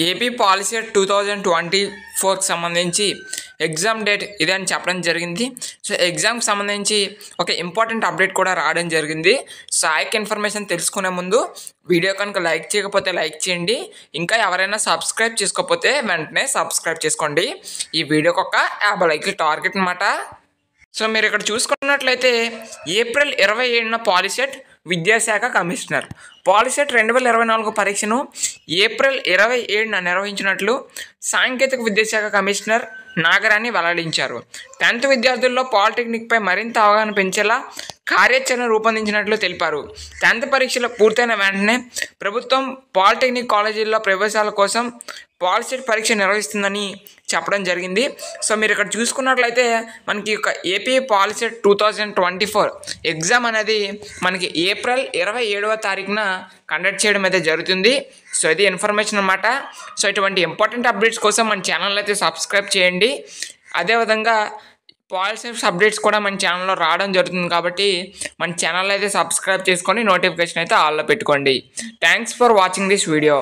AP policy 2024కి సంబంధించి exam date ఇదే అని చెప్పడం జరిగింది. సో ఎగ్జామ్కి సంబంధించి ఒక ఇంపార్టెంట్ అప్డేట్ కూడా రావడం జరిగింది. సో ఆ యొక్క ఇన్ఫర్మేషన్ తెలుసుకునే ముందు వీడియో కనుక లైక్ చేయకపోతే లైక్ చేయండి. ఇంకా ఎవరైనా సబ్స్క్రైబ్ చేసుకోకపోతే వెంటనే సబ్స్క్రైబ్ చేసుకోండి. ఈ వీడియోకి ఒక 50 లైక్లు టార్గెట్ అన్నమాట. సో మీరు ఇక్కడ చూసుకున్నట్లయితే ఏప్రిల్ 27న పాలిసెట్ విద్యాశాఖ కమిషనర్ పాలిసెట్ 2024 పరీక్షను ఏప్రిల్ 27న నిర్వహించినట్లు సాంకేతిక విద్యాశాఖ కమిషనర్ నాగరాణి వెల్లడించారు. 10th విద్యార్థుల్లో పాలిటెక్నిక్పై మరింత అవగాహన పెంచేలా కార్యాచరణ రూపొందించినట్లు తెలిపారు. 10th పరీక్షలు పూర్తయిన వెంటనే ప్రభుత్వం పాలిటెక్నిక్ కాలేజీల్లో ప్రవేశాల కోసం పాలిసెట్ పరీక్ష నిర్వహిస్తుందని చెప్పడం జరిగింది. సో మీరు ఇక్కడ చూసుకున్నట్లయితే మనకి ఒక ఏపీ పాలిసెట్ 2024 ఎగ్జామ్ అనేది మనకి ఏప్రిల్ 27వ తారీఖున కండక్ట్ చేయడం అయితే జరుగుతుంది. సో ఇది ఇన్ఫర్మేషన్ అన్నమాట. సో ఇటువంటి ఇంపార్టెంట్ అప్డేట్స్ కోసం మన ఛానల్ అయితే సబ్స్క్రైబ్ చేయండి. అదేవిధంగా పాలిసెట్స్ అప్డేట్స్ కూడా మన ఛానల్లో రావడం జరుగుతుంది కాబట్టి మన ఛానల్ అయితే సబ్స్క్రైబ్ చేసుకొని నోటిఫికేషన్ అయితే ఆల్లో పెట్టుకోండి. Thanks for watching this video.